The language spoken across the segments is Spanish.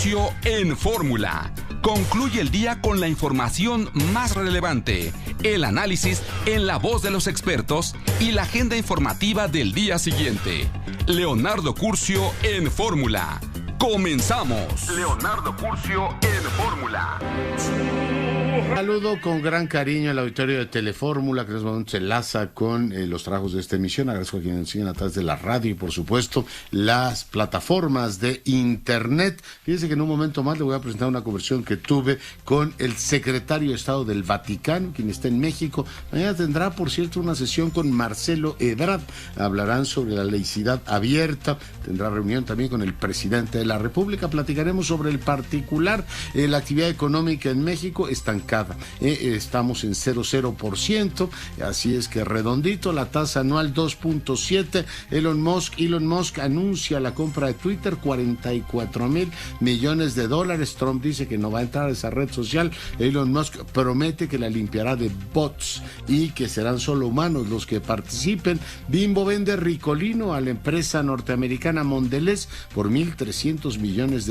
Curcio en Fórmula. Concluye el día con la información más relevante, el análisis en la voz de los expertos y la agenda informativa del día siguiente. Leonardo Curcio en Fórmula. ¡Comenzamos! Leonardo Curcio en Fórmula. Saludo con gran cariño al auditorio de Telefórmula, que en este momento se enlaza con los trabajos de esta emisión. Agradezco a quienes nos siguen a través de la radio y, por supuesto, las plataformas de Internet. Fíjense que en un momento más le voy a presentar una conversación que tuve con el secretario de Estado del Vaticano, quien está en México. Mañana tendrá, por cierto, una sesión con Marcelo Ebrard. Hablarán sobre la laicidad abierta. Tendrá reunión también con el presidente de la República. Platicaremos sobre el particular, la actividad económica en México estancada. Estamos en 0,0%, así es que redondito, la tasa anual 2.7. Elon Musk anuncia la compra de Twitter, $44,000 millones. Trump dice que no va a entrar a esa red social. Elon Musk promete que la limpiará de bots y que serán solo humanos los que participen. Bimbo vende Ricolino a la empresa norteamericana Mondelez por $1,300 millones.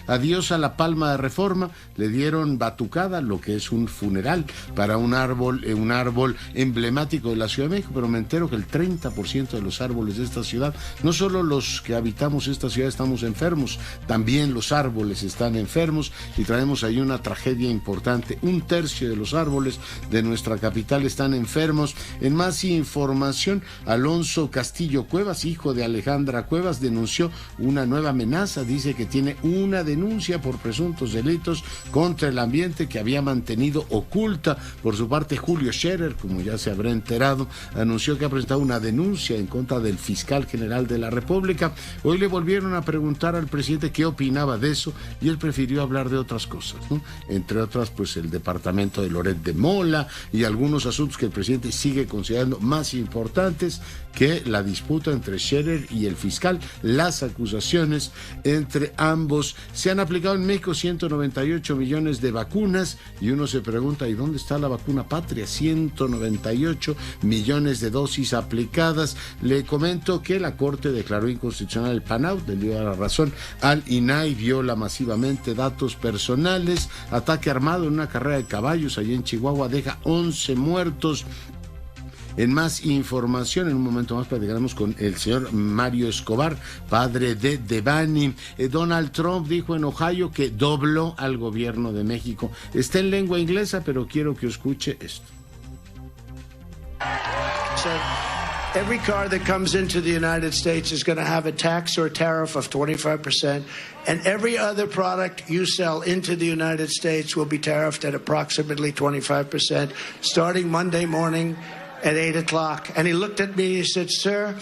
Adiós a la Palma de Reforma, le dieron batucada, lo que es un funeral para un árbol emblemático de la Ciudad de México, pero me entero que el 30% de los árboles de esta ciudad, no solo los que habitamos esta ciudad estamos enfermos, también los árboles están enfermos y traemos ahí una tragedia importante. 1/3 de los árboles de nuestra capital están enfermos. En más información, Alonso Castillo Cuevas, hijo de Alejandra Cuevas, denunció una nueva amenaza. Dice que tiene una denuncia por presuntos delitos contra el ambiente que había mantenido oculta. Por su parte, Julio Scherer, como ya se habrá enterado, anunció que ha presentado una denuncia en contra del fiscal general de la República. Hoy le volvieron a preguntar al presidente qué opinaba de eso y él prefirió hablar de otras cosas, ¿no? Entre otras, pues el departamento de Loret de Mola y algunos asuntos que el presidente sigue considerando más importantes que la disputa entre Scherer y el fiscal. Las acusaciones entre ambos. Se han aplicado en México 198 millones de vacunas y uno se pregunta, ¿y dónde está la vacuna patria? 198 millones de dosis aplicadas. Le comento que la Corte declaró inconstitucional el PANAUT, le dio la razón al INAI, viola masivamente datos personales. Ataque armado en una carrera de caballos allá en Chihuahua deja 11 muertos. En más información, en un momento más platicaremos con el señor Mario Escobar, padre de Devani. Donald Trump dijo en Ohio que dobló al gobierno de México. Está en lengua inglesa, pero quiero que escuche esto. Every car that comes into the United States is going to have a tax or a tariff of 25%, and every other product you sell into the United States will be tariffed at approximately 25%, starting Monday morning at 8 o'clock. And he looked at me and he said, "Sir,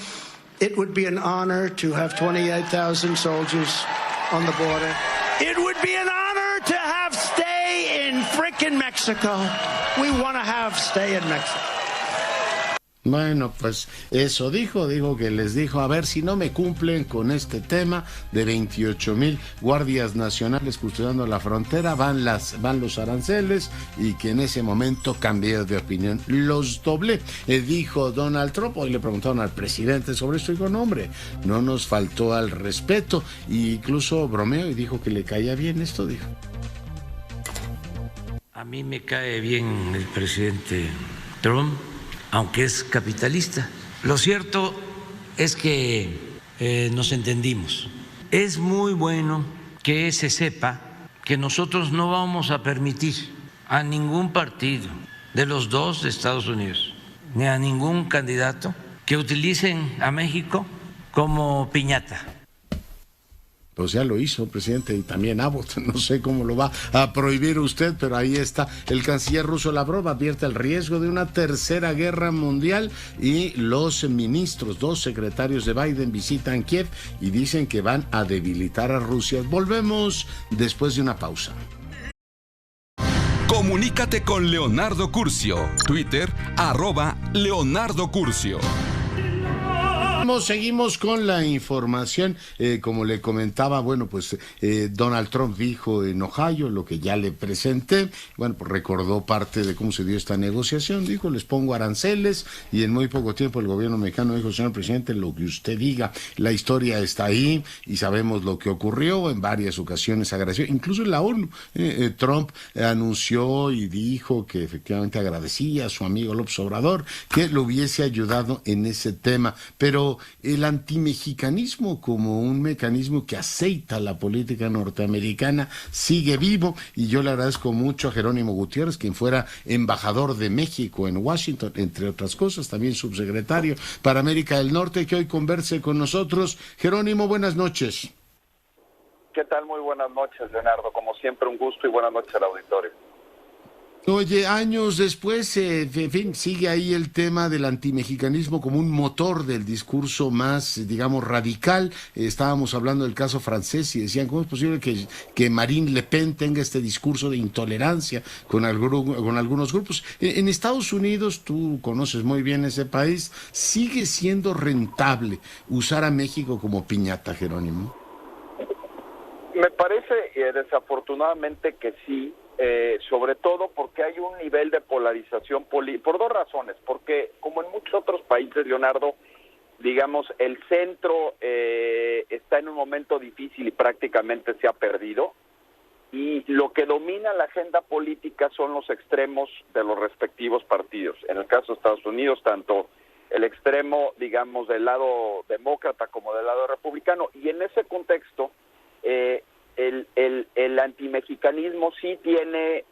it would be an honor to have 28,000 soldiers on the border. It would be an honor to have stay in frickin' Mexico. We want to have stay in Mexico." Bueno, pues eso dijo que les dijo, a ver si no me cumplen con este tema de 28,000 guardias nacionales custodiando la frontera, van los aranceles, y que en ese momento cambié de opinión, los doblé, dijo Donald Trump. Hoy le preguntaron al presidente sobre esto y dijo, no, hombre, no nos faltó al respeto, e incluso bromeó y dijo que le caía bien esto, dijo. A mí me cae bien el presidente Trump, aunque es capitalista. Lo cierto es que nos entendimos. Es muy bueno que se sepa que nosotros no vamos a permitir a ningún partido de los dos de Estados Unidos, ni a ningún candidato, que utilicen a México como piñata. Pues ya lo hizo, presidente, y también Abbott. No sé cómo lo va a prohibir usted, pero ahí está. El canciller ruso Lavrov advierte el riesgo de una tercera guerra mundial, y los ministros, 2 secretarios de Biden visitan Kiev y dicen que van a debilitar a Rusia. Volvemos después de una pausa. Comunícate con Leonardo Curcio. Twitter, @Leonardo Curcio. Seguimos con la información. Como le comentaba, bueno, pues Donald Trump dijo en Ohio lo que ya le presenté. Bueno, pues recordó parte de cómo se dio esta negociación. Dijo, les pongo aranceles, y en muy poco tiempo el gobierno mexicano dijo, señor presidente, lo que usted diga. La historia está ahí y sabemos lo que ocurrió. En varias ocasiones agradeció, incluso en la ONU. Trump anunció y dijo que efectivamente agradecía a su amigo López Obrador que lo hubiese ayudado en ese tema. Pero el antimexicanismo como un mecanismo que aceita la política norteamericana sigue vivo, y yo le agradezco mucho a Jerónimo Gutiérrez, quien fuera embajador de México en Washington, entre otras cosas, también subsecretario para América del Norte, que hoy converse con nosotros. Jerónimo, buenas noches. ¿Qué tal? Muy buenas noches, Leonardo. Como siempre, un gusto, y buenas noches al auditorio. Oye, años después, en fin, sigue ahí el tema del antimexicanismo como un motor del discurso más, digamos, radical. Estábamos hablando del caso francés y decían, ¿cómo es posible que Marine Le Pen tenga este discurso de intolerancia con algunos grupos? En Estados Unidos, tú conoces muy bien ese país, ¿sigue siendo rentable usar a México como piñata, Jerónimo? Me parece, desafortunadamente, que sí. Sobre todo porque hay un nivel de polarización por dos razones, porque como en muchos otros países, Leonardo, digamos, el centro está en un momento difícil y prácticamente se ha perdido, y lo que domina la agenda política son los extremos de los respectivos partidos. En el caso de Estados Unidos, tanto el extremo, digamos, del lado demócrata como del lado republicano, y en ese contexto el antimexicanismo sí tiene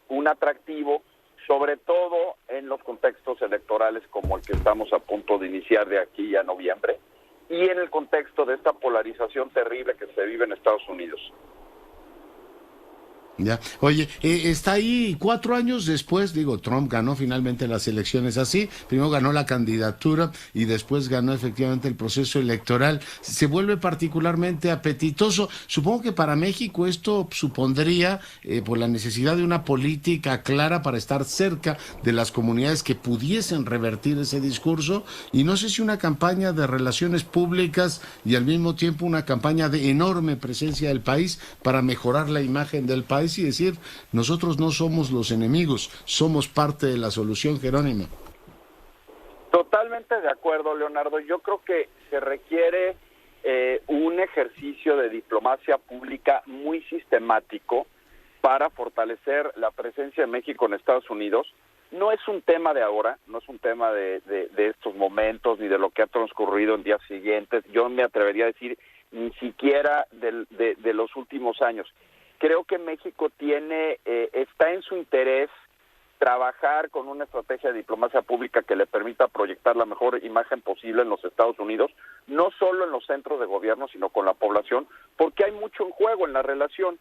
un atractivo, sobre todo en los contextos electorales como el que estamos a punto de iniciar de aquí a noviembre, y en el contexto de esta polarización terrible que se vive en Estados Unidos. Ya. Oye, está ahí 4 años después, Trump ganó finalmente las elecciones así, primero ganó la candidatura y después ganó efectivamente el proceso electoral. Se vuelve particularmente apetitoso. Supongo que para México esto supondría por la necesidad de una política clara para estar cerca de las comunidades que pudiesen revertir ese discurso, y no sé si una campaña de relaciones públicas y al mismo tiempo una campaña de enorme presencia del país para mejorar la imagen del país y decir, nosotros no somos los enemigos, somos parte de la solución, Jerónimo. Totalmente de acuerdo, Leonardo. Yo creo que se requiere un ejercicio de diplomacia pública muy sistemático para fortalecer la presencia de México en Estados Unidos. No es un tema de ahora, no es un tema de estos momentos ni de lo que ha transcurrido en días siguientes. Yo me atrevería a decir ni siquiera de los últimos años. Creo que México está en su interés trabajar con una estrategia de diplomacia pública que le permita proyectar la mejor imagen posible en los Estados Unidos, no solo en los centros de gobierno, sino con la población, porque hay mucho en juego en la relación,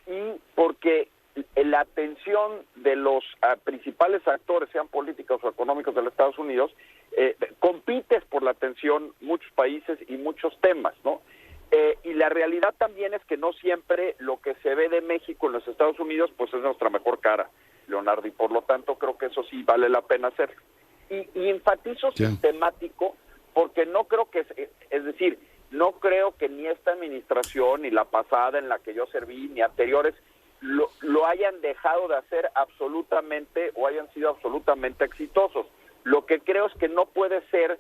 y porque la atención de los principales actores, sean políticos o económicos de los Estados Unidos, compites por la atención muchos países y muchos temas, ¿no? Y la realidad también es que no siempre lo que se ve de México en los Estados Unidos pues es nuestra mejor cara, Leonardo, y por lo tanto creo que eso sí vale la pena hacer. Y enfatizo sistemático porque no creo que, es decir, no creo que ni esta administración, ni la pasada en la que yo serví, ni anteriores, lo hayan dejado de hacer absolutamente o hayan sido absolutamente exitosos. Lo que creo es que no puede ser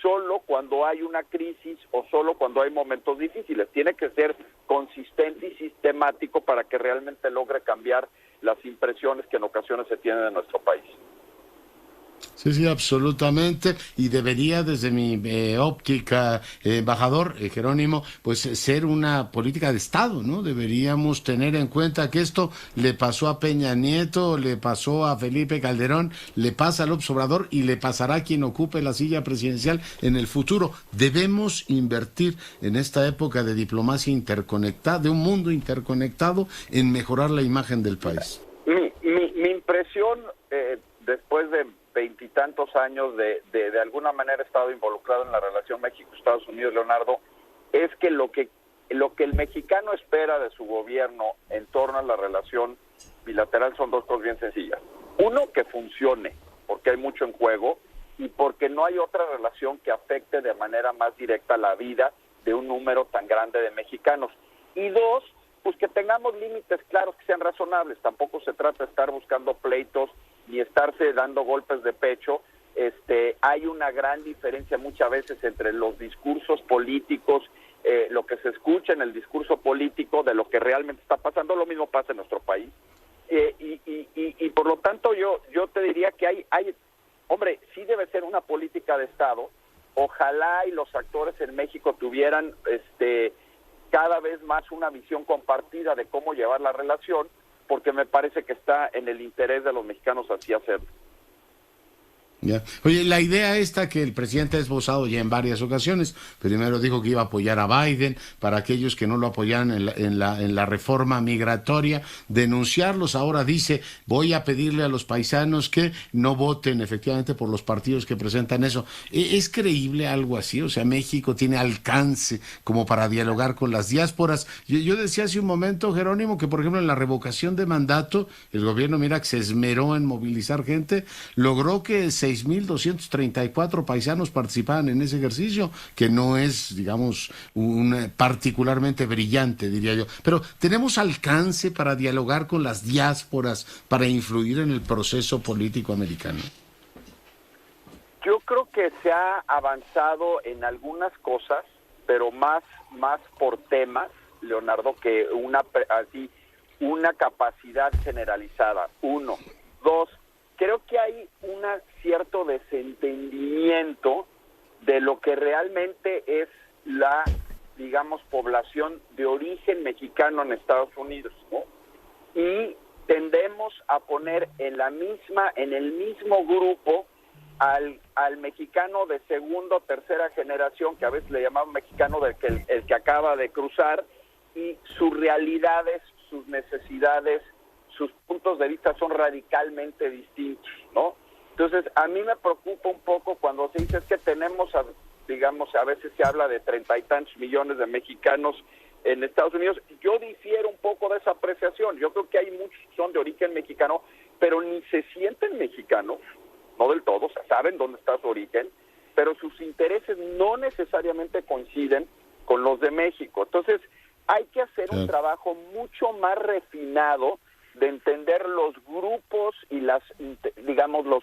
solo cuando hay una crisis o solo cuando hay momentos difíciles. Tiene que ser consistente y sistemático para que realmente logre cambiar las impresiones que en ocasiones se tienen de nuestro país. Sí, absolutamente, y debería desde mi óptica, embajador Jerónimo, pues ser una política de Estado, ¿no? Deberíamos tener en cuenta que esto le pasó a Peña Nieto, le pasó a Felipe Calderón, le pasa a López Obrador y le pasará a quien ocupe la silla presidencial en el futuro. Debemos invertir en esta época de diplomacia interconectada, de un mundo interconectado, en mejorar la imagen del país. Mi impresión, después de 20 y tantos años de alguna manera he estado involucrado en la relación México-Estados Unidos, Leonardo, es que lo que el mexicano espera de su gobierno en torno a la relación bilateral son dos cosas bien sencillas. Uno, que funcione, porque hay mucho en juego, y porque no hay otra relación que afecte de manera más directa la vida de un número tan grande de mexicanos. Y dos, pues que tengamos límites claros que sean razonables. Tampoco se trata de estar buscando pleitos ni estarse dando golpes de pecho. Hay una gran diferencia muchas veces entre los discursos políticos, lo que se escucha en el discurso político de lo que realmente está pasando. Lo mismo pasa en nuestro país. Y por lo tanto yo te diría que hombre, sí debe ser una política de Estado. Ojalá y los actores en México tuvieran cada vez más una visión compartida de cómo llevar la relación, porque me parece que está en el interés de los mexicanos así hacerlo. Ya. Oye, la idea esta que el presidente ha esbozado ya en varias ocasiones, primero dijo que iba a apoyar a Biden, para aquellos que no lo apoyaran en la reforma migratoria, denunciarlos. Ahora dice, voy a pedirle a los paisanos que no voten efectivamente por los partidos que presentan eso. ¿Es creíble algo así? O sea, México tiene alcance como para dialogar con las diásporas. Yo decía hace un momento, Jerónimo, que por ejemplo en la revocación de mandato, el gobierno, mira, que se esmeró en movilizar gente, logró que 6,234 paisanos participaban en ese ejercicio, que no es, digamos, particularmente brillante, diría yo. Pero ¿tenemos alcance para dialogar con las diásporas, para influir en el proceso político americano? Yo creo que se ha avanzado en algunas cosas, pero más por temas, Leonardo, que una capacidad generalizada. Uno. Dos, creo que hay un cierto desentendimiento de lo que realmente es la, digamos, población de origen mexicano en Estados Unidos, ¿no? Y tendemos a poner en el mismo grupo al mexicano de segunda o tercera generación, que a veces le llamamos mexicano el que acaba de cruzar, y sus realidades, sus necesidades, sus puntos de vista son radicalmente distintos, ¿no? Entonces, a mí me preocupa un poco cuando se dice es que tenemos, digamos, a veces se habla de 30 y tantos millones de mexicanos en Estados Unidos. Yo difiero un poco de esa apreciación. Yo creo que hay muchos que son de origen mexicano, pero ni se sienten mexicanos, no del todo, o sea, saben dónde está su origen, pero sus intereses no necesariamente coinciden con los de México. Entonces, hay que hacer un trabajo mucho más refinado de entender los grupos y los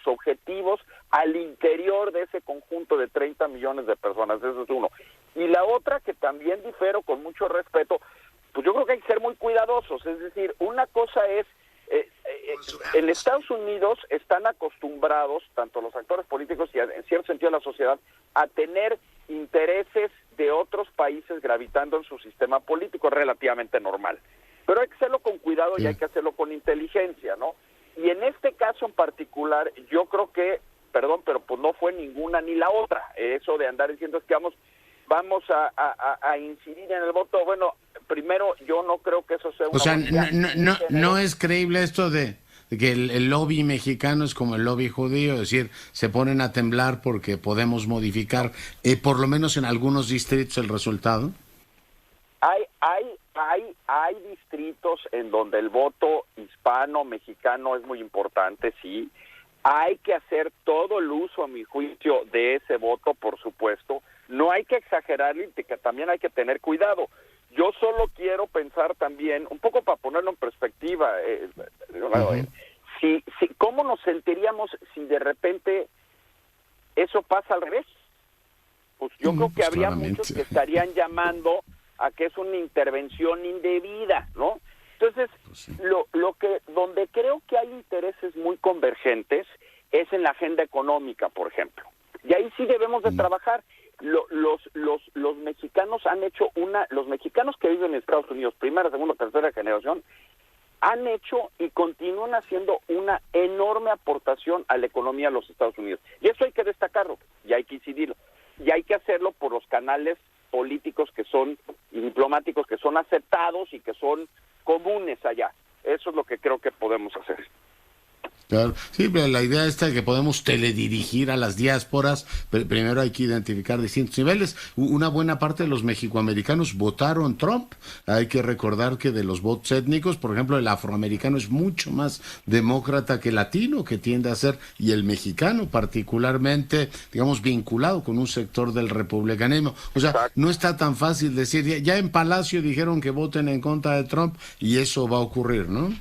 objetivos al interior de ese conjunto de 30 millones de personas. Eso es uno. Y la otra, que también difiero con mucho respeto, pues yo creo que hay que ser muy cuidadosos. Es decir, una cosa es, en Estados Unidos están acostumbrados, tanto los actores políticos y en cierto sentido la sociedad, a tener intereses de otros países gravitando en su sistema político. Relativamente normal. Pero hay que hacerlo con cuidado y hay que hacerlo con inteligencia, ¿no? Y en este caso en particular, yo creo que, pero pues no fue ninguna ni la otra. Eso de andar diciendo es que vamos a incidir en el voto. Bueno, primero, yo no creo que eso sea una... O sea, no es creíble esto de que el lobby mexicano es como el lobby judío, es decir, se ponen a temblar porque podemos modificar, por lo menos en algunos distritos, el resultado. Hay distritos en donde el voto hispano-mexicano es muy importante, sí. Hay que hacer todo el uso, a mi juicio, de ese voto, por supuesto. No hay que exagerarlo y que también hay que tener cuidado. Yo solo quiero pensar también, un poco para ponerlo en perspectiva, ¿cómo nos sentiríamos si de repente eso pasa al revés? Pues yo creo que habría muchos que estarían llamando a que es una intervención indebida, ¿no? Entonces, donde creo que hay intereses muy convergentes es en la agenda económica, por ejemplo. Y ahí sí debemos de trabajar. Los mexicanos han hecho los mexicanos que viven en Estados Unidos, primera, segunda, tercera generación, han hecho y continúan haciendo una enorme aportación a la economía de los Estados Unidos. Y eso hay que destacarlo, y hay que incidirlo. Y hay que hacerlo por los canales políticos y diplomáticos que son aceptados y que son comunes allá. Eso es lo que creo que podemos hacer. Claro, sí, pero la idea esta de que podemos teledirigir a las diásporas, primero hay que identificar distintos niveles. Una buena parte de los mexicoamericanos votaron Trump. Hay que recordar que de los votos étnicos, por ejemplo, el afroamericano es mucho más demócrata que el latino, que tiende a ser, y el mexicano particularmente, digamos, vinculado con un sector del republicanismo. O sea, Exacto. no está tan fácil decir, ya en Palacio dijeron que voten en contra de Trump y eso va a ocurrir, ¿no?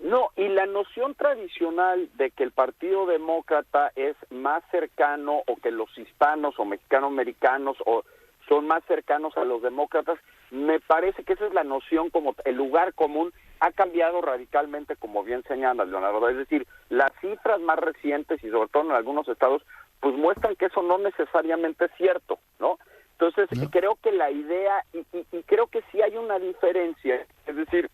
No, y la noción tradicional de que el Partido Demócrata es más cercano, o que los hispanos o mexicano-americanos o son más cercanos a los demócratas, me parece que esa es la noción, como el lugar común ha cambiado radicalmente, como bien señala Leonardo. Es decir, las cifras más recientes, y sobre todo en algunos estados, pues muestran que eso no necesariamente es cierto, ¿no? Entonces, creo que la idea, y creo que sí hay una diferencia, es decir,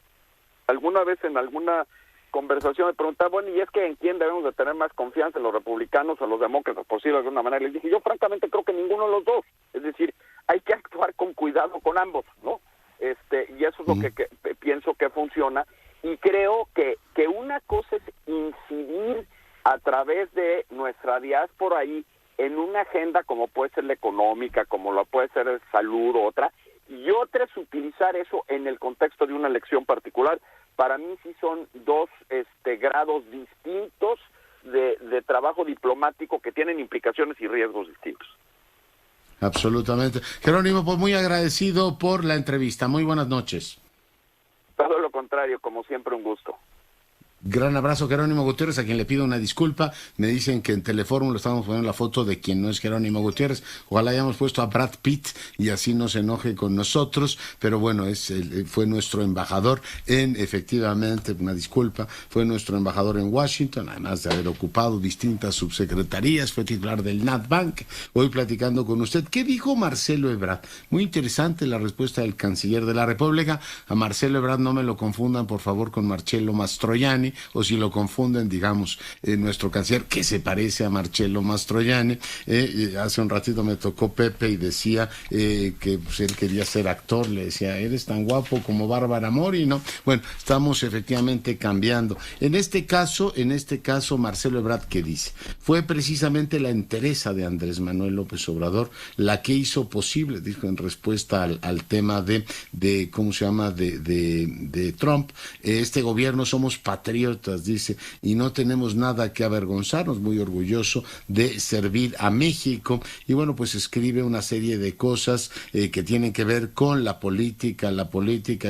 alguna vez en alguna conversación me preguntaba, bueno, ¿y es que en quién debemos de tener más confianza, en los republicanos o en los demócratas, por decirlo de alguna manera? Les dije, yo francamente creo que ninguno de los dos. Es decir, hay que actuar con cuidado con ambos, ¿no? Y eso es lo que pienso que funciona. Y creo que una cosa es incidir a través de nuestra diáspora ahí en una agenda como puede ser la económica, como lo puede ser el salud o otra, y otra es utilizar eso en el contexto de una elección particular. Para mí sí son dos grados distintos de trabajo diplomático que tienen implicaciones y riesgos distintos. Absolutamente. Jerónimo, pues muy agradecido por la entrevista. Muy buenas noches. Todo lo contrario, como siempre, un gusto. Gran abrazo, Jerónimo Gutiérrez, a quien le pido una disculpa. Me dicen que en Telefórmula estamos poniendo la foto de quien no es Jerónimo Gutiérrez. Ojalá hayamos puesto a Brad Pitt y así no se enoje con nosotros. Pero bueno, fue nuestro embajador efectivamente, una disculpa, fue nuestro embajador en Washington, además de haber ocupado distintas subsecretarías, fue titular del NatBank. Hoy platicando con usted. ¿Qué dijo Marcelo Ebrard? Muy interesante la respuesta del canciller de la República. A Marcelo Ebrard no me lo confundan, por favor, con Marcello Mastroianni, o si lo confunden, digamos, nuestro canciller, que se parece a Marcello Mastroianni. Hace un ratito me tocó Pepe y decía que pues, él quería ser actor, le decía, eres tan guapo como Bárbara Mori, ¿no? Bueno, estamos efectivamente cambiando. En este caso, Marcelo Ebrard, ¿qué dice? Fue precisamente la entereza de Andrés Manuel López Obrador la que hizo posible, dijo en respuesta al tema de ¿cómo se llama?, de Trump. Este gobierno somos patriotas, dice, y no tenemos nada que avergonzarnos, muy orgulloso de servir a México. Y bueno, pues escribe una serie de cosas que tienen que ver con la política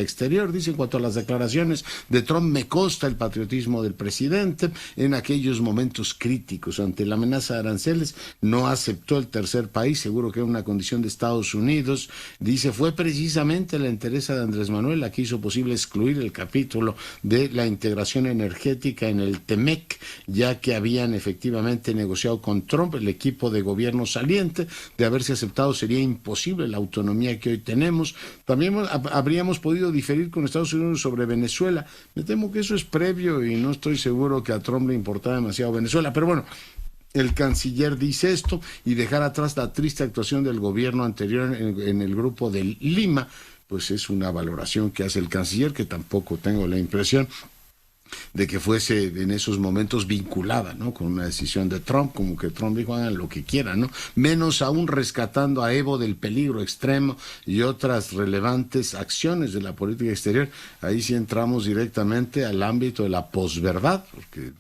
exterior. Dice, en cuanto a las declaraciones de Trump, me consta el patriotismo del presidente en aquellos momentos críticos. Ante la amenaza de aranceles, no aceptó el tercer país, seguro que era una condición de Estados Unidos. Dice, fue precisamente la entereza de Andrés Manuel la que hizo posible excluir el capítulo de la integración energética en el TEMEC, ya que habían efectivamente negociado con Trump. El equipo de gobierno saliente, de haberse aceptado, sería imposible la autonomía que hoy tenemos. También habríamos podido diferir con Estados Unidos sobre Venezuela. Me temo que eso es previo y no estoy seguro que a Trump le importaba demasiado Venezuela, pero bueno, el canciller dice esto, y dejar atrás la triste actuación del gobierno anterior en el grupo de Lima, pues es una valoración que hace el canciller, que tampoco tengo la impresión de que fuese en esos momentos vinculada, ¿no?, con una decisión de Trump, como que Trump dijo, hagan lo que quieran, ¿no? Menos aún rescatando a Evo del peligro extremo y otras relevantes acciones de la política exterior. Ahí sí entramos directamente al ámbito de la posverdad, porque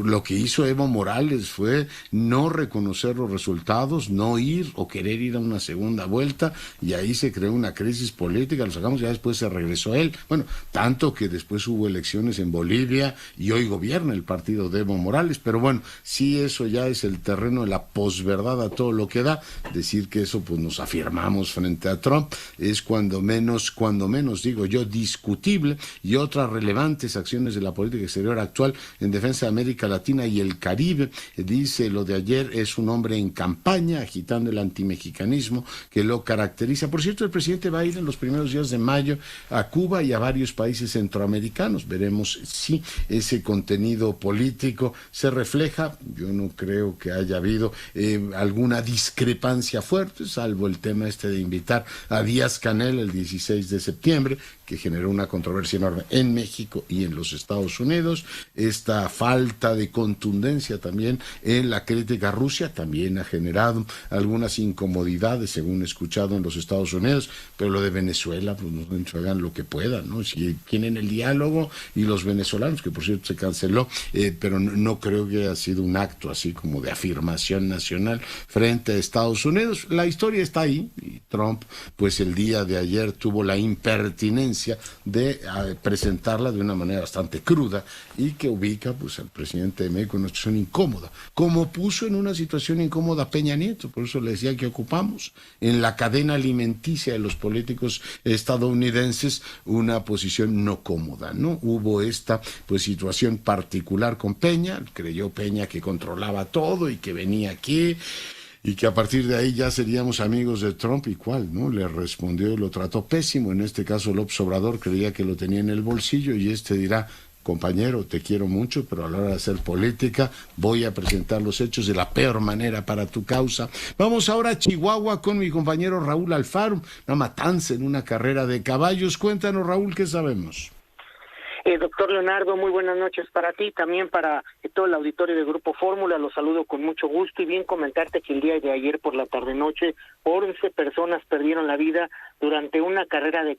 lo que hizo Evo Morales fue no reconocer los resultados, no ir o querer ir a una segunda vuelta, y ahí se creó una crisis política, lo sacamos, ya después se regresó él. Bueno, tanto que después hubo elecciones en Bolivia y hoy gobierna el partido de Evo Morales, pero bueno, sí, eso ya es el terreno de la posverdad a todo lo que da. Decir que eso pues nos afirmamos frente a Trump es cuando menos digo yo, discutible, y otras relevantes acciones de la política exterior actual en defensa de América Latina y el Caribe. Dice, lo de ayer es un hombre en campaña, agitando el antimexicanismo que lo caracteriza. Por cierto, el presidente va a ir en los primeros días de mayo a Cuba y a varios países centroamericanos. Veremos si ese contenido político se refleja. Yo no creo que haya habido alguna discrepancia fuerte, salvo el tema de invitar a Díaz-Canel el 16 de septiembre, que generó una controversia enorme en México y en los Estados Unidos. Esta falta de contundencia también en la crítica a Rusia también ha generado algunas incomodidades, según he escuchado, en los Estados Unidos, pero lo de Venezuela, pues no hagan lo que puedan, ¿no? Si tienen el diálogo, y los venezolanos, que por cierto se canceló, pero no creo que haya sido un acto así como de afirmación nacional frente a Estados Unidos. La historia está ahí, y Trump, pues el día de ayer tuvo la impertinencia de presentarla de una manera bastante cruda y que ubica pues al presidente de México en una situación incómoda, como puso en una situación incómoda a Peña Nieto. Por eso le decía que ocupamos en la cadena alimenticia de los políticos estadounidenses una posición no cómoda, ¿no? Hubo esta pues situación particular con Peña, creyó Peña que controlaba todo y que venía aquí y que a partir de ahí ya seríamos amigos de Trump, y cuál, ¿no? Le respondió y lo trató pésimo. En este caso López Obrador creía que lo tenía en el bolsillo, y este dirá: compañero, te quiero mucho, pero a la hora de hacer política voy a presentar los hechos de la peor manera para tu causa. Vamos ahora a Chihuahua con mi compañero Raúl Alfaro. Una matanza en una carrera de caballos. Cuéntanos, Raúl, ¿qué sabemos? Doctor Leonardo, muy buenas noches para ti, también para todo el auditorio de Grupo Fórmula. Los saludo con mucho gusto, y bien comentarte que el día de ayer por la tarde-noche 11 personas perdieron la vida durante una carrera de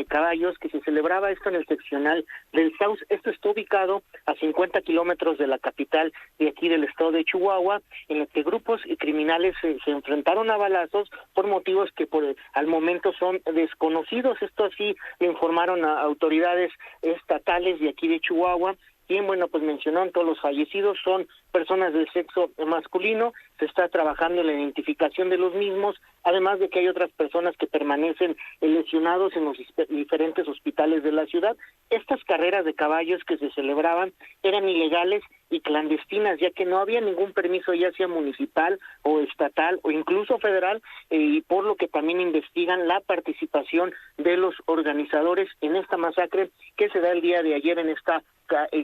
caballos que se celebraba esto en el seccional del Saus. Esto está ubicado a 50 kilómetros de la capital de aquí del estado de Chihuahua, en el que grupos criminales se enfrentaron a balazos por motivos que al momento son desconocidos. Esto así le informaron a autoridades estatales de aquí de Chihuahua. Bien, bueno, pues mencionaron todos los fallecidos son personas del sexo masculino. Se está trabajando en la identificación de los mismos, además de que hay otras personas que permanecen lesionados en los diferentes hospitales de la ciudad. Estas carreras de caballos que se celebraban eran ilegales y clandestinas, ya que no había ningún permiso, ya sea municipal o estatal o incluso federal, y por lo que también investigan la participación de los organizadores en esta masacre que se da el día de ayer en esta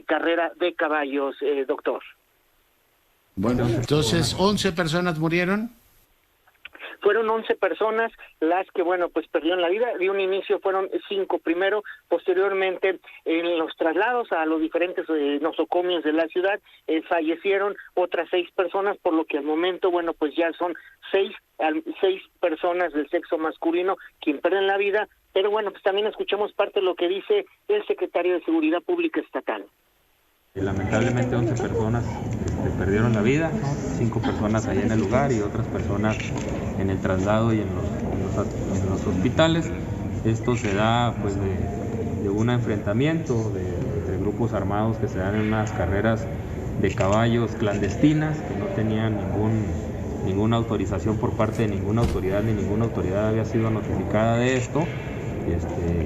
carrera de caballos, doctor. Bueno, entonces 11 personas murieron. Fueron 11 personas las que, bueno, pues perdieron la vida. De un inicio fueron 5 primero, posteriormente en los traslados a los diferentes nosocomios de la ciudad fallecieron otras 6 personas, por lo que al momento, bueno, pues ya son 6 personas del sexo masculino quien pierden la vida. Pero bueno, pues también escuchamos parte de lo que dice el secretario de Seguridad Pública Estatal. Lamentablemente 11 personas perdieron la vida, 5 personas allá en el lugar y otras personas en el traslado y en los hospitales. Esto se da pues de un enfrentamiento entre grupos armados que se dan en unas carreras de caballos clandestinas que no tenían ninguna autorización por parte de ninguna autoridad, ni ninguna autoridad había sido notificada de esto.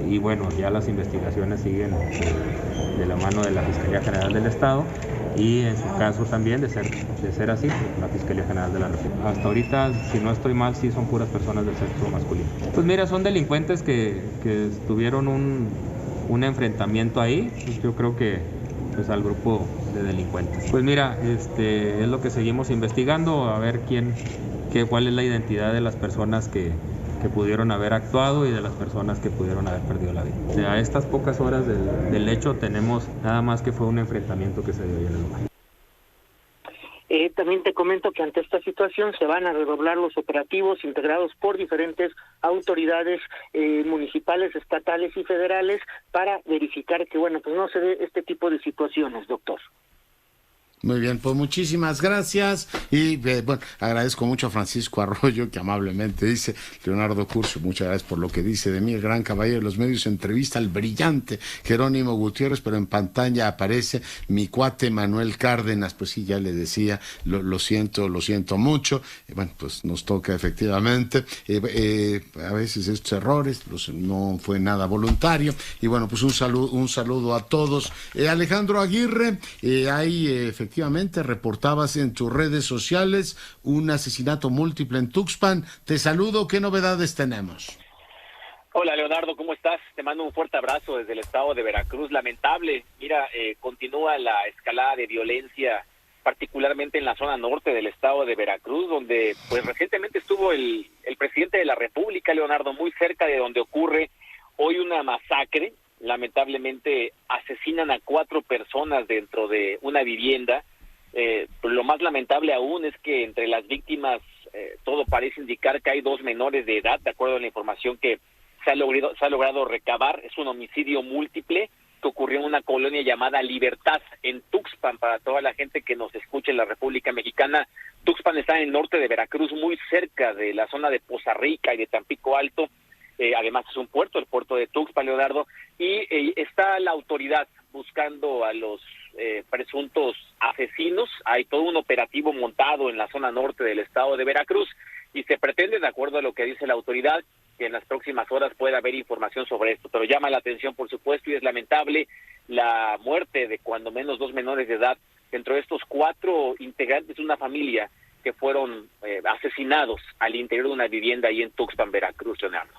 Y bueno, ya las investigaciones siguen de la mano de la Fiscalía General del Estado, y en su caso también, de ser así, la Fiscalía General de la República. Hasta ahorita, si no estoy mal, sí son puras personas del sexo masculino. Pues mira, son delincuentes que tuvieron un enfrentamiento ahí. Pues yo creo que pues al grupo de delincuentes. Pues mira, es lo que seguimos investigando, a ver cuál es la identidad de las personas que pudieron haber actuado y de las personas que pudieron haber perdido la vida. A estas pocas horas del hecho tenemos nada más que fue un enfrentamiento que se dio en el lugar. También te comento que ante esta situación se van a redoblar los operativos integrados por diferentes autoridades municipales, estatales y federales para verificar que, bueno, pues no se dé este tipo de situaciones, doctor. Muy bien, pues muchísimas gracias, y bueno, agradezco mucho a Francisco Arroyo, que amablemente dice: Leonardo Curcio, muchas gracias por lo que dice de mí, el gran caballero de los medios. Entrevista al brillante Jerónimo Gutiérrez, pero en pantalla aparece mi cuate Manuel Cárdenas. Pues sí, ya le decía, lo siento mucho. Bueno, pues nos toca efectivamente, a veces estos errores, no fue nada voluntario, y bueno, pues un saludo a todos. Alejandro Aguirre, hay efectivamente reportabas en tus redes sociales un asesinato múltiple en Tuxpan. Te saludo, ¿qué novedades tenemos? Hola Leonardo, ¿cómo estás? Te mando un fuerte abrazo desde el estado de Veracruz. Lamentable, mira, continúa la escalada de violencia, particularmente en la zona norte del estado de Veracruz, donde pues recientemente estuvo el presidente de la República, Leonardo, muy cerca de donde ocurre Hoy una masacre, lamentablemente asesinan a 4 personas dentro de una vivienda. Lo más lamentable aún es que entre las víctimas todo parece indicar que hay 2 menores de edad, de acuerdo a la información que se ha logrado recabar. Es un homicidio múltiple que ocurrió en una colonia llamada Libertad, en Tuxpan. Para toda la gente que nos escuche en la República Mexicana, Tuxpan está en el norte de Veracruz, muy cerca de la zona de Poza Rica y de Tampico Alto. Además es un puerto, el puerto de Tuxpan, Leonardo, y está la autoridad buscando a los presuntos asesinos. Hay todo un operativo montado en la zona norte del estado de Veracruz y se pretende, de acuerdo a lo que dice la autoridad, que en las próximas horas pueda haber información sobre esto. Pero llama la atención, por supuesto, y es lamentable la muerte de cuando menos 2 menores de edad dentro de estos 4 integrantes de una familia que fueron asesinados al interior de una vivienda ahí en Tuxpan, Veracruz, Leonardo.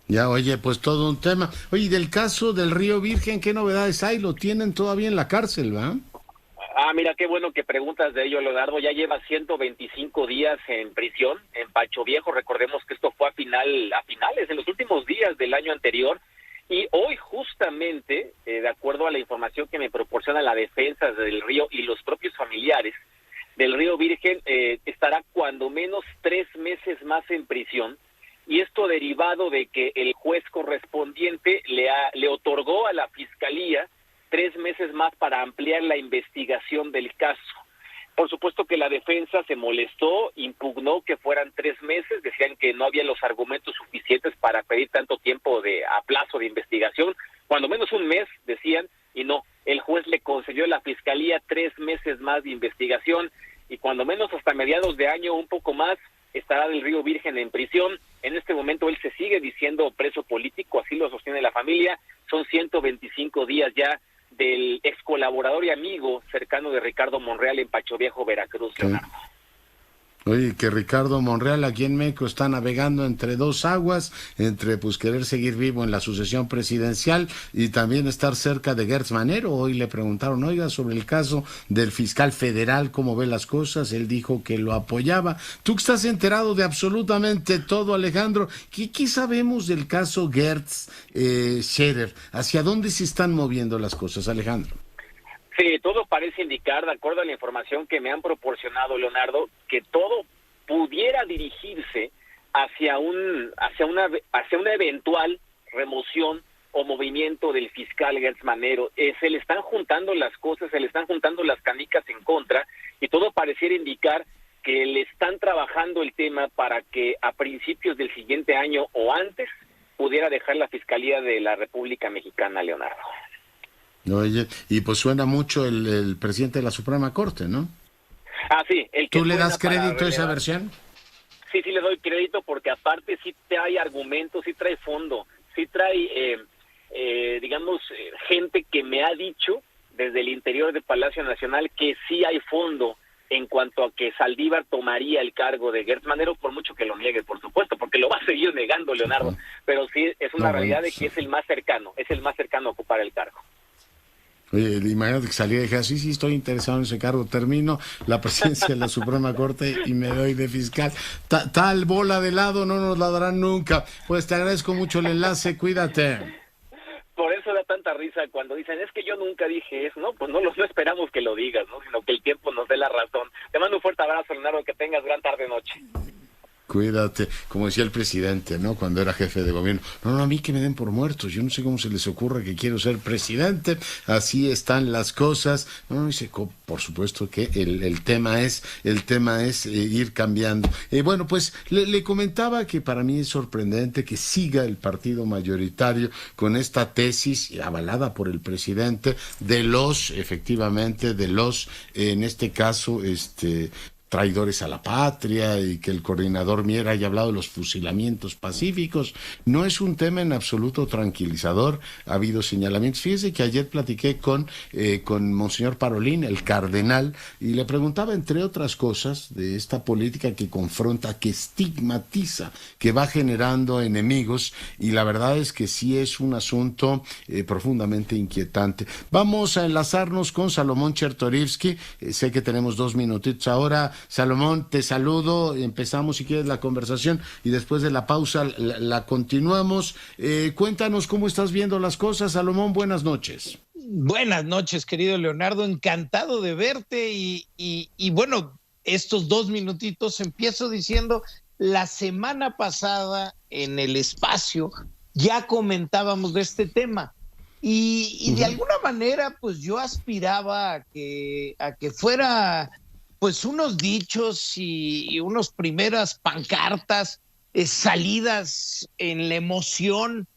Ya, oye, pues todo un tema. Oye, del caso del Río Virgen, ¿qué novedades hay? Lo tienen todavía en la cárcel, ¿va? Mira, qué bueno que preguntas de ello, Leonardo. Ya lleva 125 días en prisión, en Pacho Viejo. Recordemos que esto fue a finales, en los últimos días del año anterior. Y hoy, justamente, de acuerdo a la información que me proporciona la defensa del Río y los propios familiares del Río Virgen, estará cuando menos 3 meses más en prisión. Y esto derivado de que el juez correspondiente le otorgó a la Fiscalía 3 meses más para ampliar la investigación del caso. Por supuesto que la defensa se molestó, impugnó que fueran 3 meses, decían que no había los argumentos suficientes para pedir tanto tiempo a plazo de investigación, cuando menos 1 mes, decían, y no, el juez le concedió a la Fiscalía 3 meses más de investigación, y cuando menos hasta mediados de año, un poco más, estará del Río Virgen en prisión. En este momento él se sigue diciendo preso político, así lo sostiene la familia. Son 125 días ya del ex colaborador y amigo cercano de Ricardo Monreal en Pacho Viejo, Veracruz, Leonardo. Oye, que Ricardo Monreal aquí en México está navegando entre 2 aguas, entre pues querer seguir vivo en la sucesión presidencial y también estar cerca de Gertz Manero. Hoy le preguntaron, oiga, sobre el caso del fiscal federal, ¿cómo ve las cosas? Él dijo que lo apoyaba. Tú que estás enterado de absolutamente todo, Alejandro, ¿qué sabemos del caso Gertz Scherer? ¿Hacia dónde se están moviendo las cosas, Alejandro? Sí, todo parece indicar, de acuerdo a la información que me han proporcionado, Leonardo, que todo pudiera dirigirse hacia una eventual remoción o movimiento del fiscal Gertz Manero. Se le están juntando las cosas, se le están juntando las canicas en contra, y todo pareciera indicar que le están trabajando el tema para que a principios del siguiente año o antes pudiera dejar la Fiscalía de la República Mexicana, Leonardo. Oye, y pues suena mucho el presidente de la Suprema Corte, ¿no? Sí. ¿Tú le das crédito a esa versión? Sí, le doy crédito porque aparte sí trae argumentos, sí trae fondo, sí trae, gente que me ha dicho desde el interior del Palacio Nacional que sí hay fondo en cuanto a que Saldívar tomaría el cargo de Gertz Manero, por mucho que lo niegue, por supuesto, porque lo va a seguir negando, Leonardo, pero sí es una realidad de que es el más cercano a ocupar el cargo. Oye, imagínate que salía y dije, sí, estoy interesado en ese cargo, termino la presidencia de la Suprema Corte y me doy de fiscal. Tal bola de lado no nos la darán nunca. Pues te agradezco mucho el enlace, cuídate. Por eso da tanta risa cuando dicen, es que yo nunca dije eso, ¿no? Pues no esperamos que lo digas, ¿no? Sino que el tiempo nos dé la razón. Te mando un fuerte abrazo, Leonardo, que tengas gran tarde-noche. Cuídate, como decía el presidente, ¿no? Cuando era jefe de gobierno. No, a mí que me den por muertos. Yo no sé cómo se les ocurre que quiero ser presidente. Así están las cosas. No, dice, por supuesto que el tema es ir cambiando. Bueno, pues le comentaba que para mí es sorprendente que siga el partido mayoritario con esta tesis avalada por el presidente efectivamente, en este caso, traidores a la patria, y que el coordinador Mier haya hablado de los fusilamientos pacíficos. No es un tema en absoluto tranquilizador. Ha habido señalamientos. Fíjese que ayer platiqué con Monseñor Parolín, el cardenal, y le preguntaba, entre otras cosas, de esta política que confronta, que estigmatiza, que va generando enemigos, y la verdad es que sí es un asunto profundamente inquietante. Vamos a enlazarnos con Salomón Chertorivsky. Sé que tenemos 2 minutitos ahora. Salomón, te saludo, empezamos si quieres la conversación y después de la pausa la continuamos. Cuéntanos cómo estás viendo las cosas, Salomón, buenas noches. Buenas noches, querido Leonardo, encantado de verte y bueno, estos 2 minutitos empiezo diciendo, la semana pasada en el espacio ya comentábamos de este tema y de alguna manera pues yo aspiraba a que fuera pues unos dichos y unas primeras pancartas, salidas en la emoción,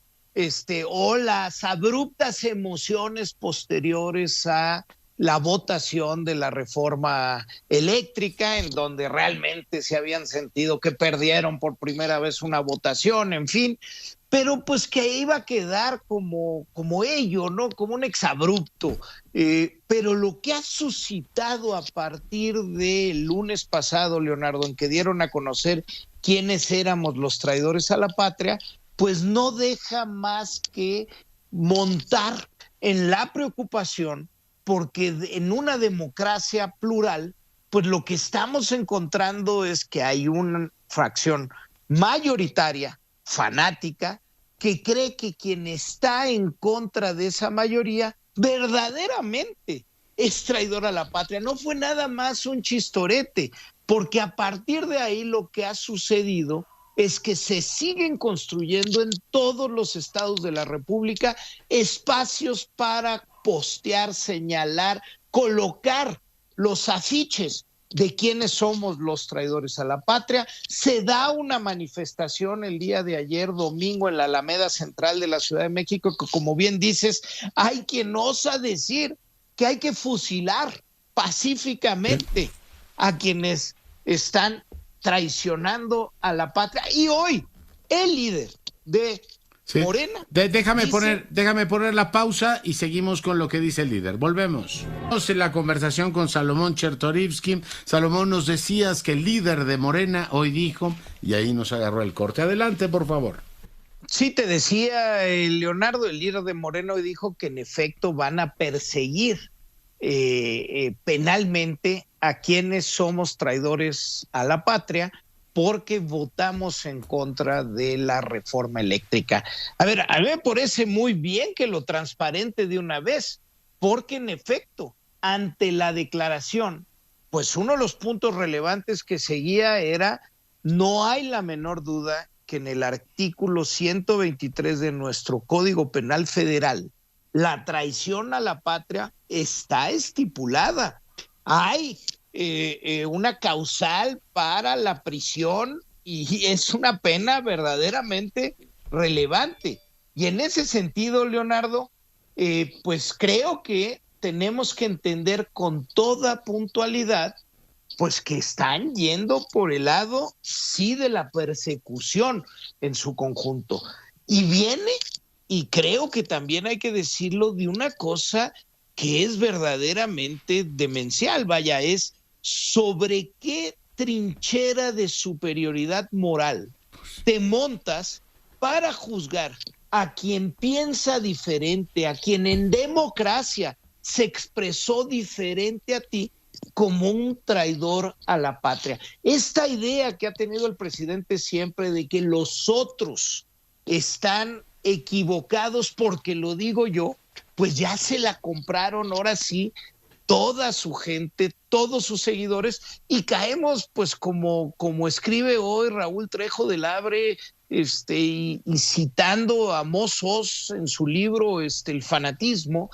o las abruptas emociones posteriores a la votación de la reforma eléctrica, en donde realmente se habían sentido que perdieron por primera vez una votación, en fin, pero pues que iba a quedar como ello, ¿no? Como un exabrupto. Pero lo que ha suscitado a partir del lunes pasado, Leonardo, en que dieron a conocer quiénes éramos los traidores a la patria, pues no deja más que montar en la preocupación, porque en una democracia plural, pues lo que estamos encontrando es que hay una fracción mayoritaria, fanática, que cree que quien está en contra de esa mayoría verdaderamente es traidor a la patria. No fue nada más un chistorete, porque a partir de ahí lo que ha sucedido es que se siguen construyendo en todos los estados de la República espacios para postear, señalar, colocar los afiches de quiénes somos los traidores a la patria. Se da una manifestación el día de ayer, domingo, en la Alameda Central de la Ciudad de México, que como bien dices, hay quien osa decir que hay que fusilar pacíficamente a quienes están traicionando a la patria. Y hoy, el líder de Morena. Déjame poner la pausa y seguimos con lo que dice el líder. Volvemos. Estamos en la conversación con Salomón Chertorivsky. Salomón, nos decías que el líder de Morena hoy dijo, y ahí nos agarró el corte. Adelante, por favor. Sí, te decía, Leonardo, el líder de Morena hoy dijo que en efecto van a perseguir penalmente a quienes somos traidores a la patria, porque votamos en contra de la reforma eléctrica. A mí me parece muy bien que lo transparente de una vez, porque en efecto, ante la declaración, pues uno de los puntos relevantes que seguía era, no hay la menor duda que en el artículo 123 de nuestro Código Penal Federal, la traición a la patria está estipulada. Hay una causal para la prisión y es una pena verdaderamente relevante. Y en ese sentido, Leonardo, pues creo que tenemos que entender con toda puntualidad pues que están yendo por el lado, sí, de la persecución en su conjunto. Y viene, y creo que también hay que decirlo, de una cosa que es verdaderamente demencial, vaya, es sobre qué trinchera de superioridad moral te montas para juzgar a quien piensa diferente, a quien en democracia se expresó diferente a ti, como un traidor a la patria. Esta idea que ha tenido el presidente siempre de que los otros están equivocados porque lo digo yo, pues ya se la compraron ahora sí toda su gente, todos sus seguidores, y caemos pues como escribe hoy Raúl Trejo del Abre, y citando a Amos Oz en su libro El fanatismo,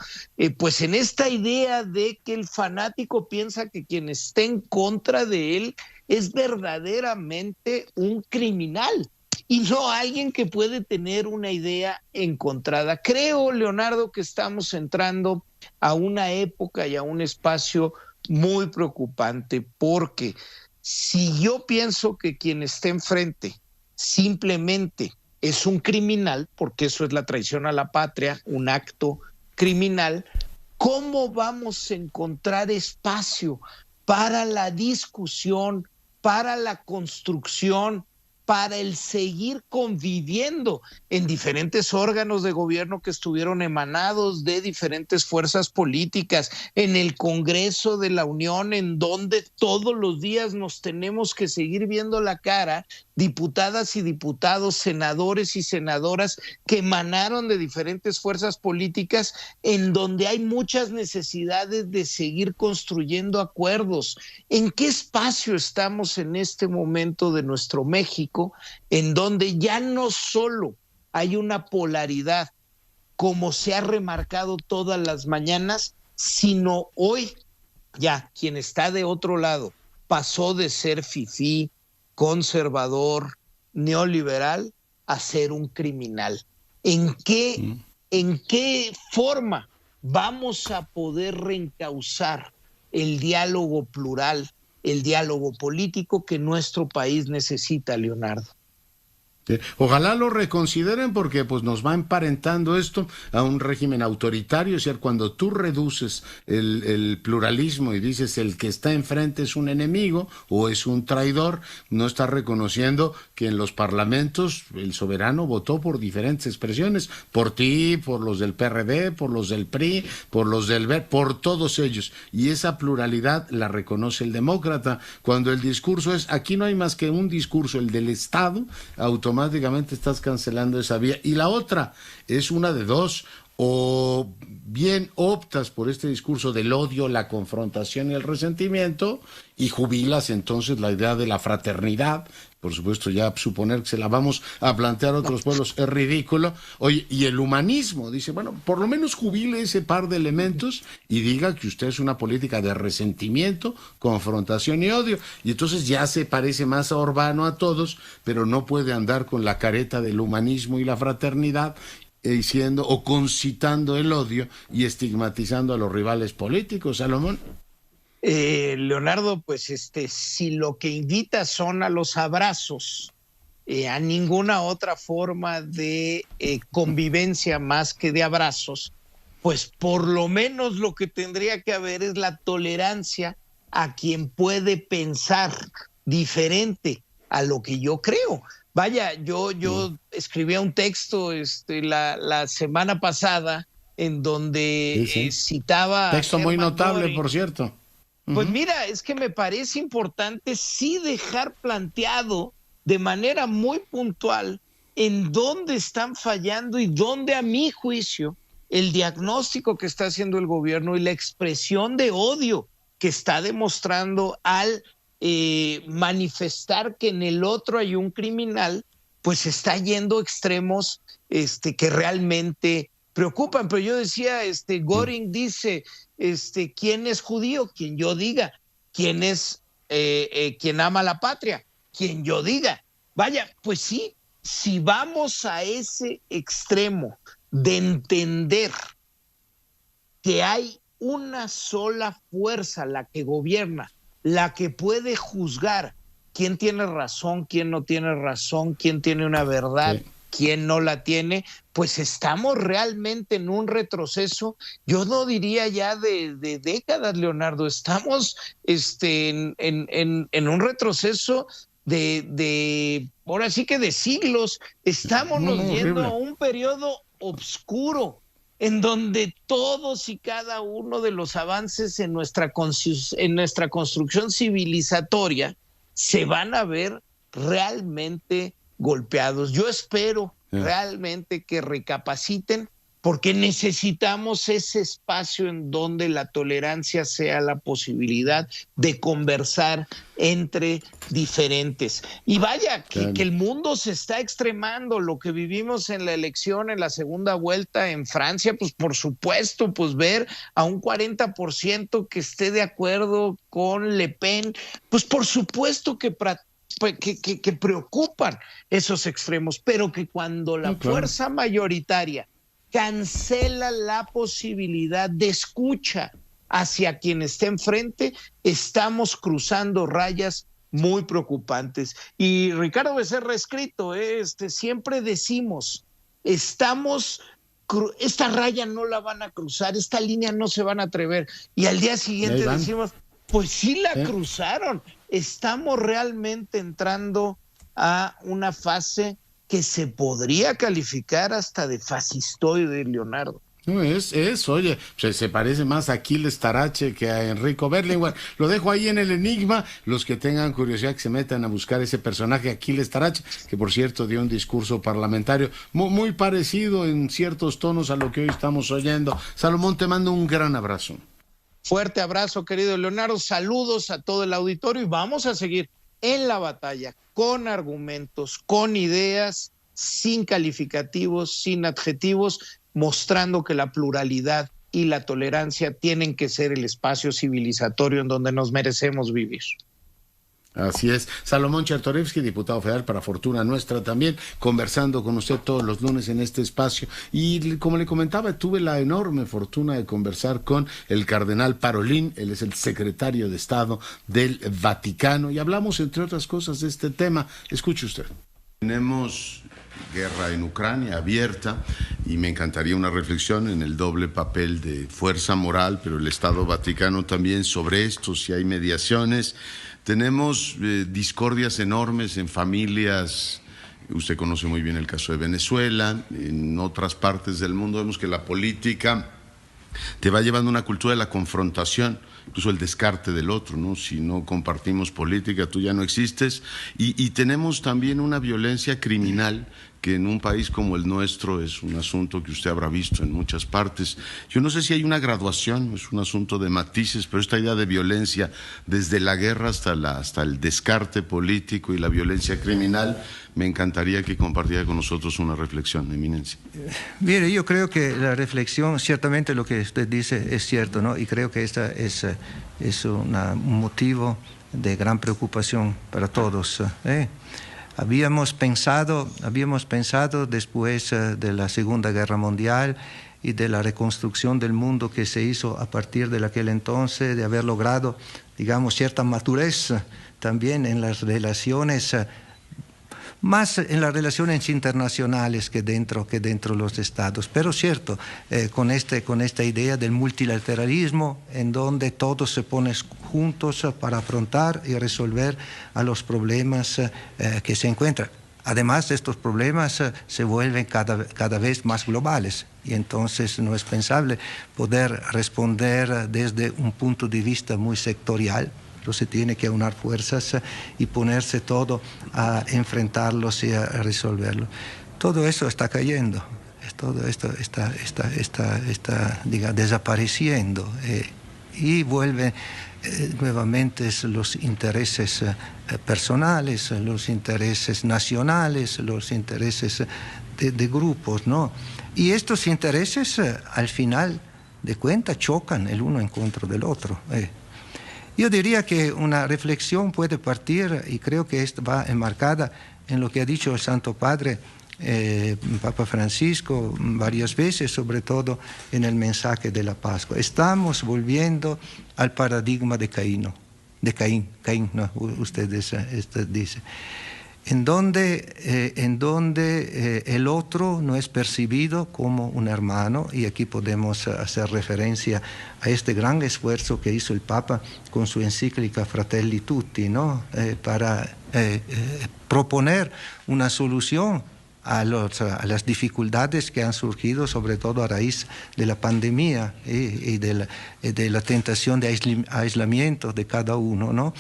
pues en esta idea de que el fanático piensa que quien esté en contra de él es verdaderamente un criminal y no alguien que puede tener una idea encontrada. Creo, Leonardo, que estamos entrando a una época y a un espacio muy preocupante, porque si yo pienso que quien esté enfrente simplemente es un criminal, porque eso es la traición a la patria, un acto criminal, ¿cómo vamos a encontrar espacio para la discusión, para la construcción, para el seguir conviviendo en diferentes órganos de gobierno que estuvieron emanados de diferentes fuerzas políticas, en el Congreso de la Unión, en donde todos los días nos tenemos que seguir viendo la cara, diputadas y diputados, senadores y senadoras que emanaron de diferentes fuerzas políticas, en donde hay muchas necesidades de seguir construyendo acuerdos. ¿En qué espacio estamos en este momento de nuestro México, en donde ya no solo hay una polaridad, como se ha remarcado todas las mañanas, sino hoy ya quien está de otro lado pasó de ser fifí, conservador, neoliberal, a ser un criminal? ¿En qué forma vamos a poder reencauzar el diálogo plural, el diálogo político que nuestro país necesita, Leonardo? Ojalá lo reconsideren, porque pues nos va emparentando esto a un régimen autoritario. O sea, cuando tú reduces el pluralismo y dices el que está enfrente es un enemigo o es un traidor, no estás reconociendo que en los parlamentos el soberano votó por diferentes expresiones, por ti, por los del PRD, por los del PRI, por los del VER, por todos ellos, y esa pluralidad la reconoce el demócrata. Cuando el discurso es, aquí no hay más que un discurso, el del Estado, automáticamente estás cancelando esa vía. Y la otra es una de dos: o bien optas por este discurso del odio, la confrontación y el resentimiento, y jubilas entonces la idea de la fraternidad. Por supuesto, ya suponer que se la vamos a plantear a otros pueblos es ridículo. Oye, y el humanismo dice, bueno, por lo menos jubile ese par de elementos y diga que usted es una política de resentimiento, confrontación y odio. Y entonces ya se parece más a Orbano a todos, pero no puede andar con la careta del humanismo y la fraternidad, diciendo o concitando el odio y estigmatizando a los rivales políticos. Salomón. Leonardo, pues si lo que invita son a los abrazos, a ninguna otra forma de convivencia más que de abrazos, pues por lo menos lo que tendría que haber es la tolerancia a quien puede pensar diferente a lo que yo creo. Vaya, yo escribía un texto la semana pasada en donde citaba... Texto muy notable, por cierto. Pues mira, es que me parece importante sí dejar planteado de manera muy puntual en dónde están fallando y dónde, a mi juicio, el diagnóstico que está haciendo el gobierno y la expresión de odio que está demostrando al manifestar que en el otro hay un criminal, pues está yendo a extremos que realmente preocupan. Pero yo decía, Göring dice, ¿quién es judío? Quien yo diga. ¿Quién es quien ama la patria? Quien yo diga. Vaya, pues sí, si vamos a ese extremo de entender que hay una sola fuerza, la que gobierna, la que puede juzgar quién tiene razón, quién no tiene razón, quién tiene una verdad, quién no la tiene, pues estamos realmente en un retroceso, yo no diría ya de décadas, Leonardo, estamos en un retroceso de ahora sí que de siglos. Estamos yendo a un periodo oscuro en donde todos y cada uno de los avances en nuestra construcción civilizatoria se van a ver realmente golpeados. Yo espero realmente que recapaciten, porque necesitamos ese espacio en donde la tolerancia sea la posibilidad de conversar entre diferentes. Y vaya, que el mundo se está extremando. Lo que vivimos en la elección, en la segunda vuelta en Francia, pues por supuesto, pues ver a un 40% que esté de acuerdo con Le Pen, pues por supuesto que preocupan esos extremos, pero que cuando la fuerza mayoritaria cancela la posibilidad de escucha hacia quien esté enfrente, estamos cruzando rayas muy preocupantes. Y Ricardo Becerra ha escrito, siempre decimos, esta raya no la van a cruzar, esta línea no se van a atrever. Y al día siguiente decimos, pues sí la cruzaron. Estamos realmente entrando a una fase que se podría calificar hasta de fascistoide, Leonardo. No, oye, se parece más a Aquiles Tarache que a Enrico Berlinguer. Lo dejo ahí en el enigma. Los que tengan curiosidad que se metan a buscar ese personaje, Aquiles Tarache, que por cierto dio un discurso parlamentario muy parecido en ciertos tonos a lo que hoy estamos oyendo. Salomón, te mando un gran abrazo. Fuerte abrazo, querido Leonardo. Saludos a todo el auditorio y vamos a seguir en la batalla con argumentos, con ideas, sin calificativos, sin adjetivos, mostrando que la pluralidad y la tolerancia tienen que ser el espacio civilizatorio en donde nos merecemos vivir. Así es. Salomón Chertorivsky, diputado federal para fortuna nuestra también, conversando con usted todos los lunes en este espacio. Y como le comentaba, tuve la enorme fortuna de conversar con el cardenal Parolin. Él es el secretario de Estado del Vaticano y hablamos, entre otras cosas, de este tema. Escuche usted. Tenemos guerra en Ucrania abierta y me encantaría una reflexión en el doble papel de fuerza moral, pero el Estado Vaticano también sobre esto, si hay mediaciones. Tenemos discordias enormes en familias. Usted conoce muy bien el caso de Venezuela. En otras partes del mundo vemos que la política te va llevando una cultura de la confrontación, incluso el descarte del otro, ¿no? Si no compartimos política, tú ya no existes. Y tenemos también una violencia criminal que en un país como el nuestro es un asunto que usted habrá visto en muchas partes. Yo no sé si hay una graduación, es un asunto de matices, pero esta idea de violencia, desde la guerra hasta el descarte político y la violencia criminal, me encantaría que compartiera con nosotros una reflexión, Eminencia. Mire, yo creo que la reflexión, ciertamente lo que usted dice es cierto, ¿no? Y creo que esta es un motivo de gran preocupación para todos, ¿eh? Habíamos pensado después de la Segunda Guerra Mundial y de la reconstrucción del mundo que se hizo a partir de aquel entonces, de haber logrado, digamos, cierta madurez también en las relaciones, más en las relaciones internacionales que dentro de los estados. Pero cierto, con esta idea del multilateralismo, en donde todos se ponen juntos para afrontar y resolver a los problemas que se encuentran. Además, estos problemas se vuelven cada vez más globales y entonces no es pensable poder responder desde un punto de vista muy sectorial. Se tiene que aunar fuerzas y ponerse todo a enfrentarlos y a resolverlo. Todo eso está cayendo, todo esto está digamos, desapareciendo y vuelve nuevamente los intereses personales, los intereses nacionales, los intereses de grupos, ¿no? Y estos intereses al final de cuentas chocan el uno en contra del otro. Yo diría que una reflexión puede partir, y creo que esta va enmarcada en lo que ha dicho el Santo Padre, Papa Francisco, varias veces, sobre todo en el mensaje de la Pascua. Estamos volviendo al paradigma de Caín, no, ustedes dicen, en donde el otro no es percibido como un hermano, y aquí podemos hacer referencia a este gran esfuerzo que hizo el Papa con su encíclica Fratelli Tutti, ¿no? Para proponer una solución a las dificultades que han surgido, sobre todo a raíz de la pandemia y de la tentación de aislamiento de cada uno, ¿no?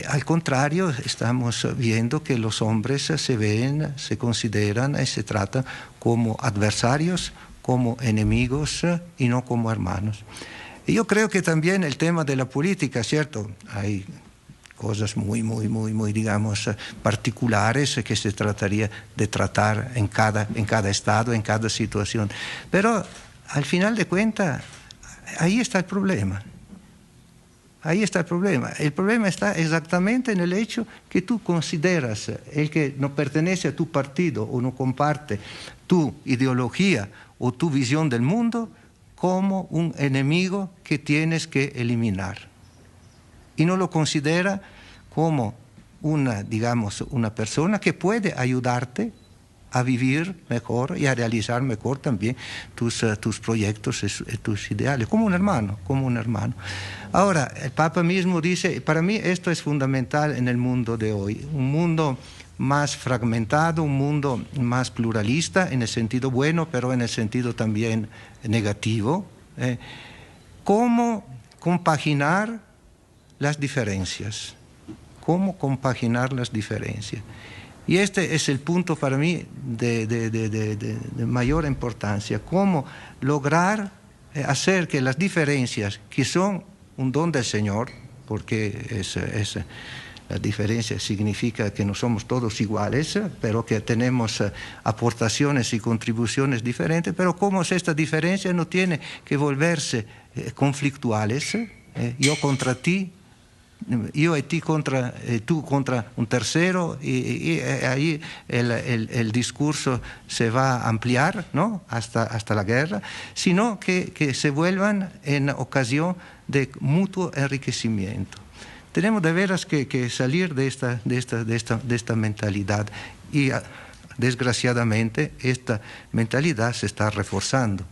Al contrario, estamos viendo que los hombres se consideran y se tratan como adversarios, como enemigos y no como hermanos. Y yo creo que también el tema de la política, ¿cierto? Hay cosas muy, digamos, particulares que se trataría de tratar en cada estado, en cada situación. Pero al final de cuentas, ahí está el problema. Ahí está el problema. El problema está exactamente en el hecho que tú consideras el que no pertenece a tu partido o no comparte tu ideología o tu visión del mundo como un enemigo que tienes que eliminar. Y no lo considera como una persona que puede ayudarte a vivir mejor y a realizar mejor también tus proyectos, tus ideales, como un hermano. Ahora, el Papa mismo dice, para mí esto es fundamental en el mundo de hoy, un mundo más fragmentado, un mundo más pluralista, en el sentido bueno, pero en el sentido también negativo. ¿Cómo compaginar las diferencias? ¿Cómo compaginar las diferencias? Y este es el punto para mí de mayor importancia. ¿Cómo lograr hacer que las diferencias, que son un don del Señor, porque la diferencia significa que no somos todos iguales, pero que tenemos aportaciones y contribuciones diferentes, pero cómo esta diferencia no tiene que volverse conflictuales, yo contra ti, yo y ti contra tú contra un tercero, y ahí el discurso se va a ampliar, ¿no?, hasta la guerra, sino que se vuelvan en ocasión de mutuo enriquecimiento. Tenemos de veras que salir de esta mentalidad, y desgraciadamente esta mentalidad se está reforzando.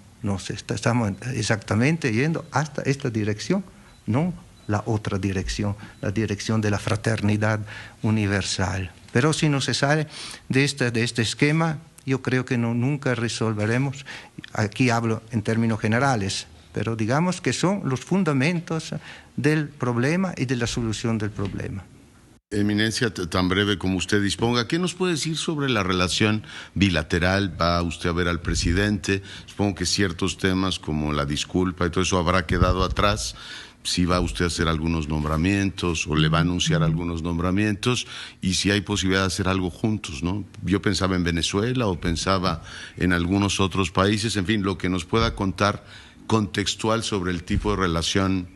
Estamos exactamente yendo hasta esta dirección, no la otra dirección, la dirección de la fraternidad universal. Pero si no se sale de este esquema, yo creo que nunca resolveremos. Aquí hablo en términos generales, pero digamos que son los fundamentos del problema y de la solución del problema. Eminencia, tan breve como usted disponga, ¿qué nos puede decir sobre la relación bilateral? ¿Va usted a ver al presidente? Supongo que ciertos temas como la disculpa y todo eso habrá quedado atrás. Si va usted a hacer algunos nombramientos o le va a anunciar algunos nombramientos, y si hay posibilidad de hacer algo juntos, ¿no? Yo pensaba en Venezuela o pensaba en algunos otros países, en fin, lo que nos pueda contar contextual sobre el tipo de relación.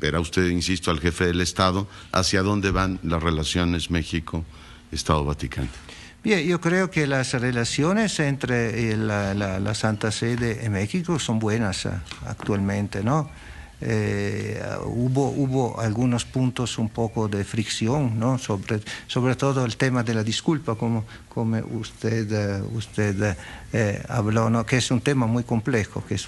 Verá usted, insisto, al jefe del Estado, hacia dónde van las relaciones México-Estado-Vaticano. Bien, yo creo que las relaciones entre la Santa Sede y México son buenas actualmente, ¿no? Hubo algunos puntos un poco de fricción, ¿no?, sobre todo el tema de la disculpa, como usted habló, ¿no?, que es un tema muy complejo, De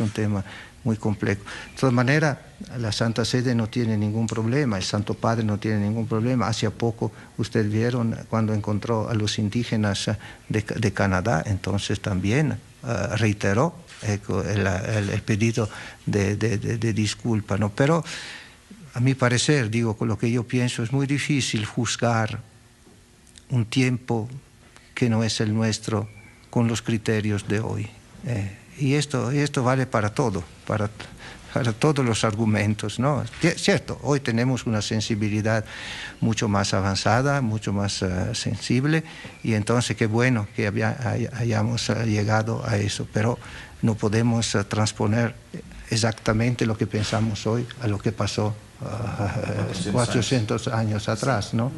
todas maneras, la Santa Sede no tiene ningún problema, el Santo Padre no tiene ningún problema. Hace poco ustedes vieron cuando encontró a los indígenas de Canadá, entonces también reiteró el pedido de disculpa, ¿no? Pero a mi parecer, digo, con lo que yo pienso, es muy difícil juzgar un tiempo que no es el nuestro con los criterios de hoy. Y esto vale para todo, para todos los argumentos, ¿no? Cierto, hoy tenemos una sensibilidad mucho más avanzada, mucho más sensible, y entonces qué bueno que hayamos llegado a eso, pero no podemos transponer exactamente lo que pensamos hoy a lo que pasó 400 años atrás, ¿no?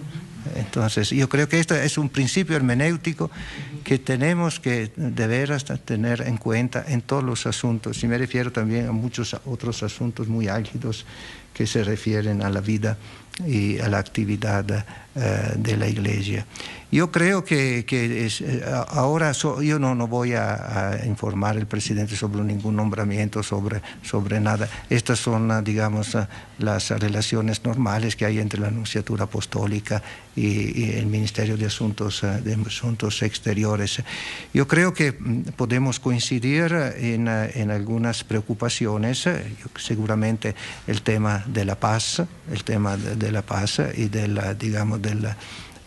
Entonces, yo creo que esto es un principio hermenéutico que tenemos que de veras tener en cuenta en todos los asuntos, y me refiero también a muchos otros asuntos muy álgidos que se refieren a la vida y a la actividad de la Iglesia. Yo creo que ahora yo no voy a informar al presidente sobre ningún nombramiento, sobre nada. Estas son, digamos, las relaciones normales que hay entre la Nunciatura Apostólica y el Ministerio de Asuntos Exteriores. Yo creo que podemos coincidir en algunas preocupaciones, seguramente el tema de la paz, de la paz y de la, digamos,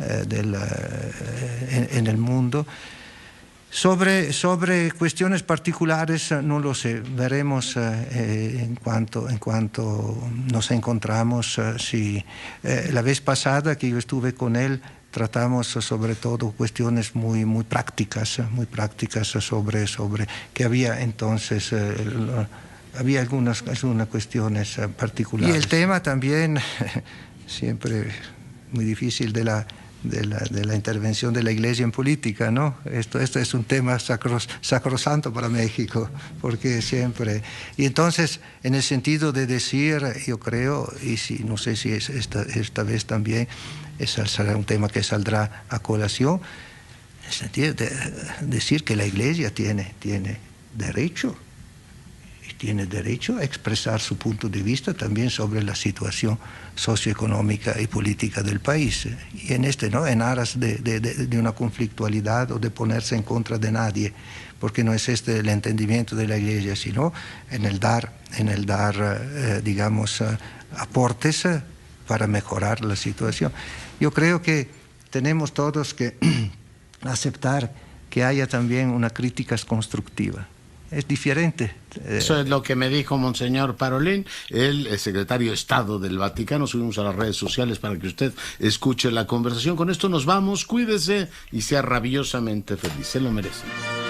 en el mundo. Sobre cuestiones particulares no lo sé, veremos en cuanto nos encontramos. La vez pasada que yo estuve con él tratamos sobre todo cuestiones muy prácticas sobre que había entonces había algunas cuestiones particulares. Y el tema también siempre muy difícil de la intervención de la Iglesia en política, ¿no? Esto es un tema sacrosanto para México, porque siempre... Y entonces, en el sentido de decir, yo creo, y no sé si es esta vez también, será un tema que saldrá a colación, en el sentido de decir que la Iglesia tiene derecho, y tiene derecho a expresar su punto de vista también sobre la situación socioeconómica y política del país. Y no en aras de una conflictualidad o de ponerse en contra de nadie, porque no es este el entendimiento de la Iglesia, sino en el dar digamos, aportes para mejorar la situación. Yo creo que tenemos todos que aceptar que haya también una crítica constructiva. Es diferente. Eso es lo que me dijo Monseñor Parolín, el secretario de Estado del Vaticano. Subimos a las redes sociales para que usted escuche la conversación. Con esto nos vamos, cuídese y sea rabiosamente feliz. Se lo merece.